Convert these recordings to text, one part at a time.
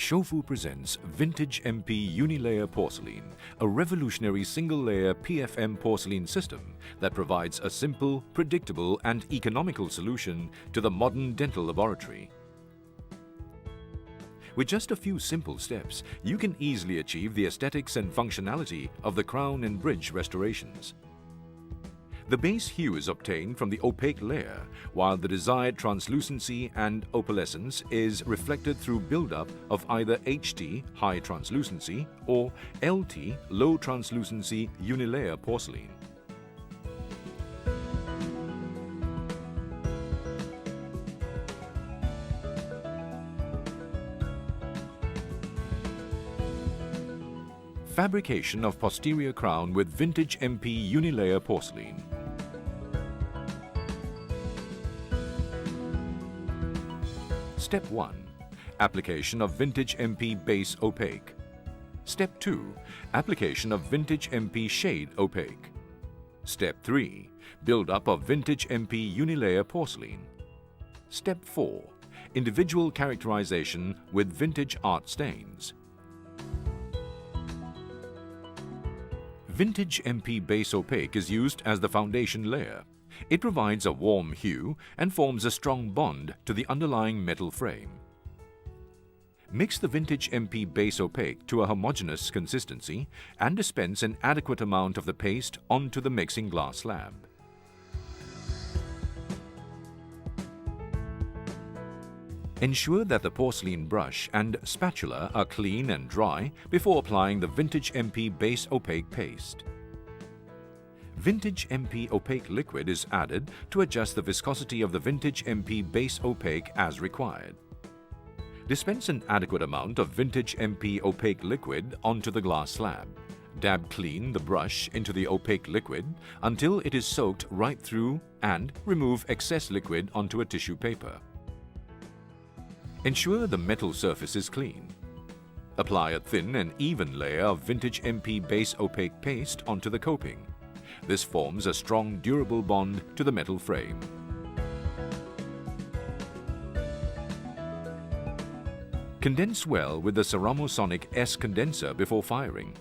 Shofu presents Vintage MP Uni Layer Porcelain, a revolutionary single-layer PFM porcelain system that provides a simple, predictable and economical solution to the modern dental laboratory. With just a few simple steps, you can easily achieve the aesthetics and functionality of the crown and bridge restorations. The base hue is obtained from the opaque layer, while the desired translucency and opalescence is reflected through buildup of either HT high translucency or LT low translucency unilayer porcelain. Fabrication of posterior crown with Vintage MP Uni Layer porcelain. Step 1. Application of Vintage MP Base Opaque. Step 2. Application of Vintage MP Shade Opaque. Step 3. Build-up of Vintage MP Unilayer porcelain. Step 4. Individual characterization with Vintage art stains. Vintage MP Base Opaque is used as the foundation layer. It provides a warm hue and forms a strong bond to the underlying metal frame. Mix the Vintage MP Base Opaque to a homogeneous consistency and dispense an adequate amount of the paste onto the mixing glass slab. Ensure that the porcelain brush and spatula are clean and dry before applying the Vintage MP Base Opaque paste. Vintage MP Opaque liquid is added to adjust the viscosity of the Vintage MP Base Opaque as required. Dispense an adequate amount of Vintage MP Opaque liquid onto the glass slab. Dab clean the brush into the opaque liquid until it is soaked right through and remove excess liquid onto a tissue paper. Ensure the metal surface is clean. Apply a thin and even layer of Vintage MP Base Opaque paste onto the coping. This forms a strong, durable bond to the metal frame. Condense well with the Ceramosonic S condenser before firing.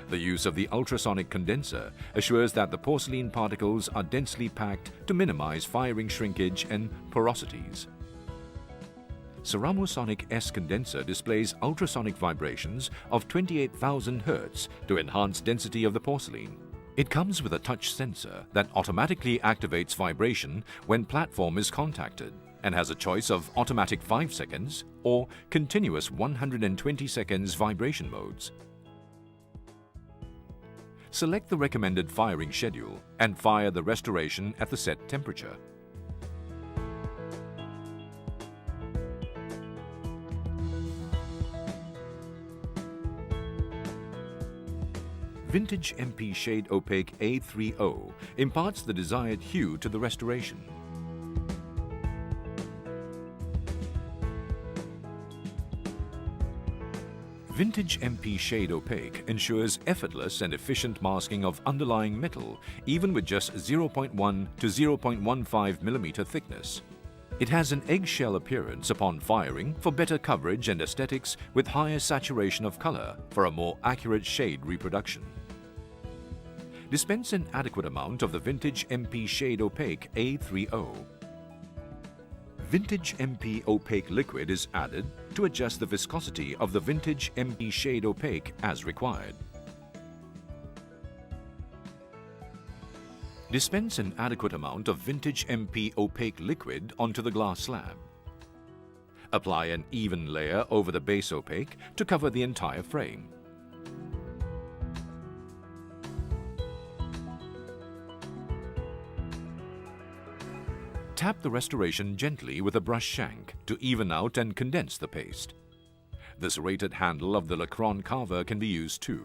The use of the ultrasonic condenser assures that the porcelain particles are densely packed to minimize firing shrinkage and porosities. Ceramosonic S condenser displays ultrasonic vibrations of 28,000 Hz to enhance density of the porcelain. It comes with a touch sensor that automatically activates vibration when platform is contacted and has a choice of automatic 5 seconds or continuous 120 seconds vibration modes. Select the recommended firing schedule and fire the restoration at the set temperature. Vintage MP Shade Opaque A30 imparts the desired hue to the restoration. Vintage MP Shade Opaque ensures effortless and efficient masking of underlying metal, even with just 0.1 to 0.15 mm thickness. It has an eggshell appearance upon firing for better coverage and aesthetics with higher saturation of color for a more accurate shade reproduction. Dispense an adequate amount of the Vintage MP Shade Opaque A30. Vintage MP Opaque liquid is added to adjust the viscosity of the Vintage MP Shade Opaque as required. Dispense an adequate amount of Vintage MP Opaque liquid onto the glass slab. Apply an even layer over the base opaque to cover the entire frame. Tap the restoration gently with a brush shank to even out and condense the paste. The serrated handle of the Lacron carver can be used too.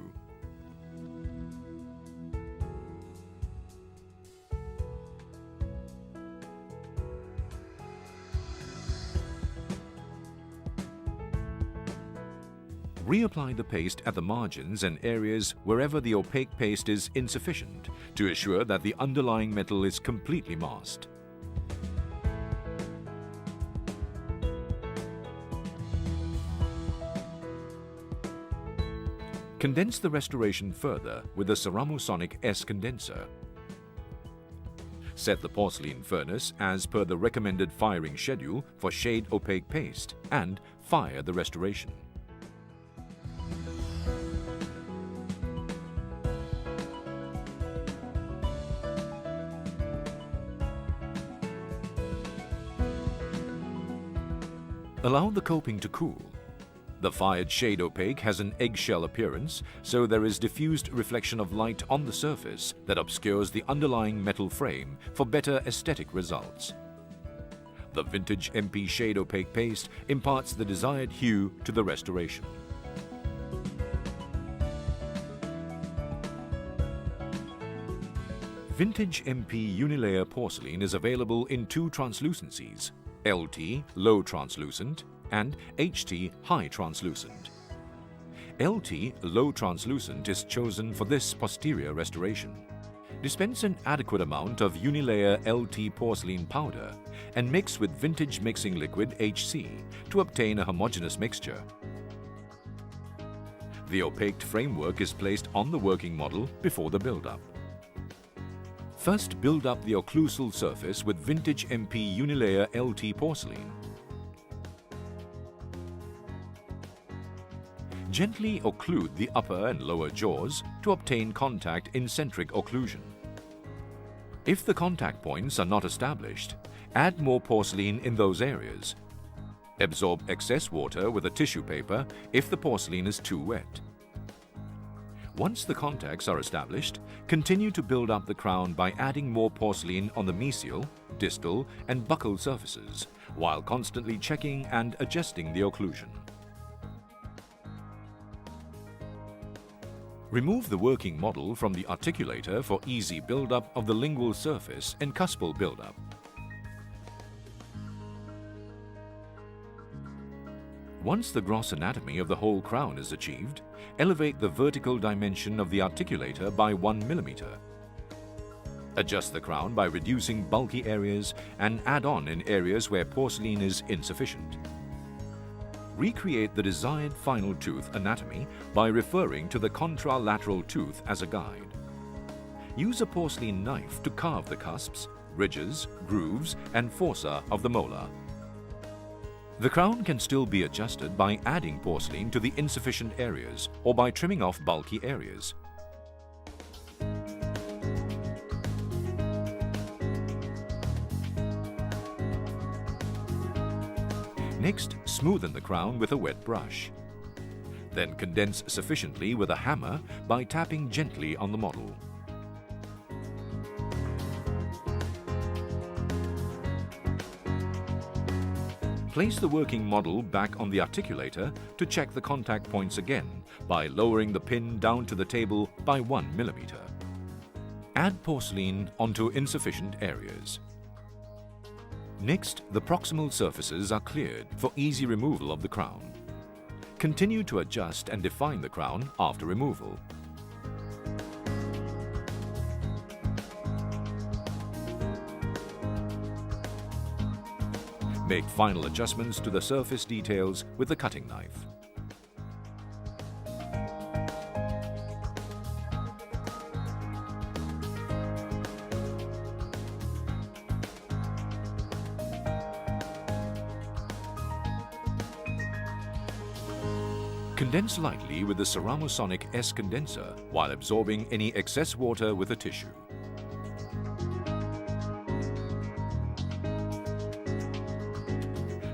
Reapply the paste at the margins and areas wherever the opaque paste is insufficient to assure that the underlying metal is completely masked. Condense the restoration further with the Ceramosonic S condenser. Set the porcelain furnace as per the recommended firing schedule for shade opaque paste and fire the restoration. Allow the coping to cool. The fired shade opaque has an eggshell appearance, so there is diffused reflection of light on the surface that obscures the underlying metal frame for better aesthetic results. The vintage MP shade opaque paste imparts the desired hue to the restoration. Vintage MP Uni Layer porcelain is available in two translucencies: LT low translucent and HT high translucent. LT low translucent is chosen for this posterior restoration. Dispense an adequate amount of Uni Layer LT porcelain powder and mix with vintage mixing liquid HC to obtain a homogeneous mixture. The opaqued framework is placed on the working model before the build-up. First, build up the occlusal surface with vintage MP Uni Layer LT porcelain. Gently occlude the upper and lower jaws to obtain contact in centric occlusion. If the contact points are not established, add more porcelain in those areas. Absorb excess water with a tissue paper if the porcelain is too wet. Once the contacts are established, continue to build up the crown by adding more porcelain on the mesial, distal and buccal surfaces, while constantly checking and adjusting the occlusion. Remove the working model from the articulator for easy build-up of the lingual surface and cuspal build-up. Once the gross anatomy of the whole crown is achieved, elevate the vertical dimension of the articulator by 1 mm. Adjust the crown by reducing bulky areas and add on in areas where porcelain is insufficient. Recreate the desired final tooth anatomy by referring to the contralateral tooth as a guide. Use a porcelain knife to carve the cusps, ridges, grooves and fossa of the molar. The crown can still be adjusted by adding porcelain to the insufficient areas or by trimming off bulky areas. Next, smoothen the crown with a wet brush. Then condense sufficiently with a hammer by tapping gently on the model. Place the working model back on the articulator to check the contact points again by lowering the pin down to the table by 1 mm. Add porcelain onto insufficient areas. Next, the proximal surfaces are cleared for easy removal of the crown. Continue to adjust and define the crown after removal. Make final adjustments to the surface details with the cutting knife. Condense lightly with the Ceramosonic S condenser while absorbing any excess water with a tissue.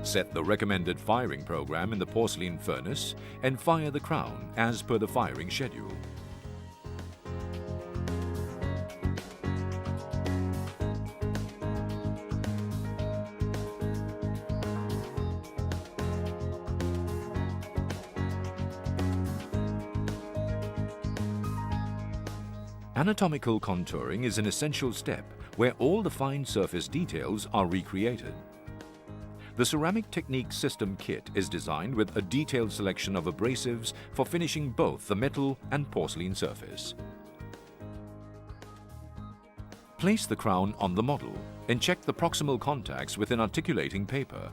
Set the recommended firing program in the porcelain furnace and fire the crown as per the firing schedule. Anatomical contouring is an essential step where all the fine surface details are recreated. The ceramic technique system kit is designed with a detailed selection of abrasives for finishing both the metal and porcelain surface. Place the crown on the model and check the proximal contacts with an articulating paper.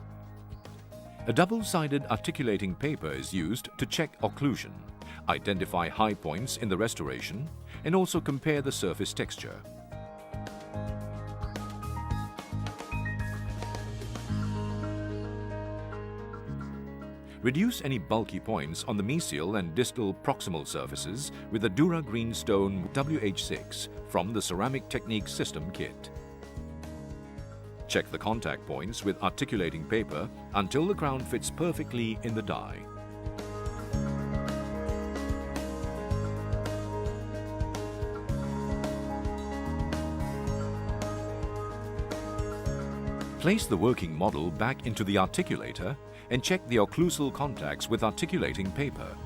A double-sided articulating paper is used to check occlusion, identify high points in the restoration, and also compare the surface texture. Reduce any bulky points on the mesial and distal proximal surfaces with the Dura Greenstone WH6 from the Ceramic Technique System Kit. Check the contact points with articulating paper until the crown fits perfectly in the die. Place the working model back into the articulator and check the occlusal contacts with articulating paper.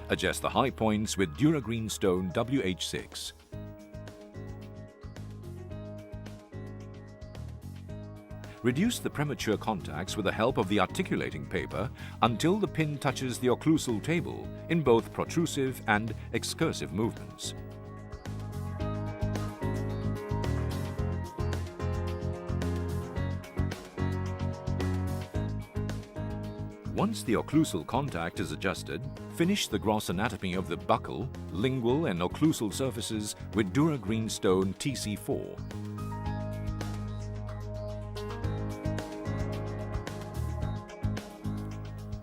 Adjust the high points with Dura Greenstone WH6. Reduce the premature contacts with the help of the articulating paper until the pin touches the occlusal table in both protrusive and excursive movements. Once the occlusal contact is adjusted, finish the gross anatomy of the buccal, lingual and occlusal surfaces with Dura Greenstone TC4.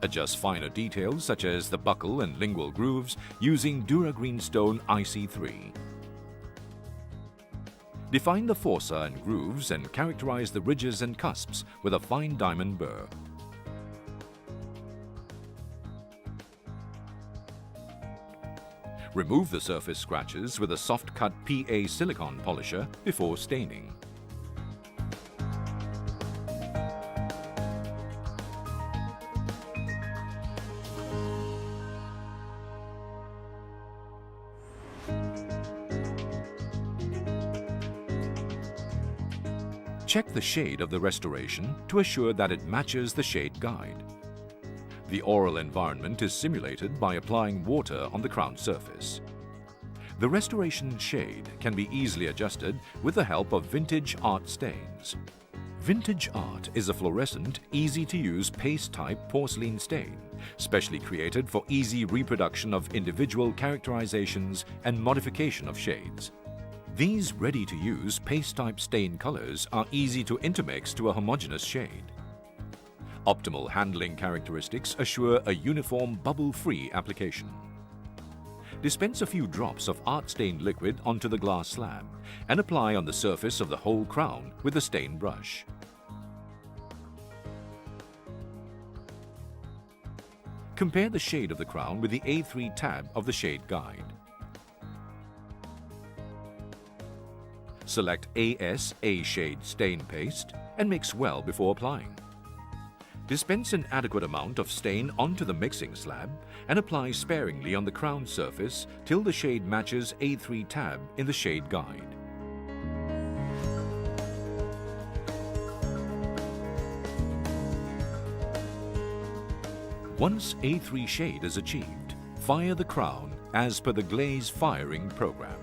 Adjust finer details such as the buccal and lingual grooves using Dura Greenstone IC3. Define the fossa and grooves and characterize the ridges and cusps with a fine diamond burr. Remove the surface scratches with a soft-cut PA silicone polisher before staining. Check the shade of the restoration to assure that it matches the shade guide. The oral environment is simulated by applying water on the crown surface. The restoration shade can be easily adjusted with the help of vintage art stains. Vintage art is a fluorescent, easy-to-use paste-type porcelain stain, specially created for easy reproduction of individual characterizations and modification of shades. These ready-to-use paste-type stain colors are easy to intermix to a homogeneous shade. Optimal handling characteristics assure a uniform bubble-free application. Dispense a few drops of art-stained liquid onto the glass slab and apply on the surface of the whole crown with a stain brush. Compare the shade of the crown with the A3 tab of the shade guide. Select AS A-shade stain paste and mix well before applying. Dispense an adequate amount of stain onto the mixing slab and apply sparingly on the crown surface till the shade matches A3 tab in the shade guide. Once A3 shade is achieved, fire the crown as per the glaze firing program.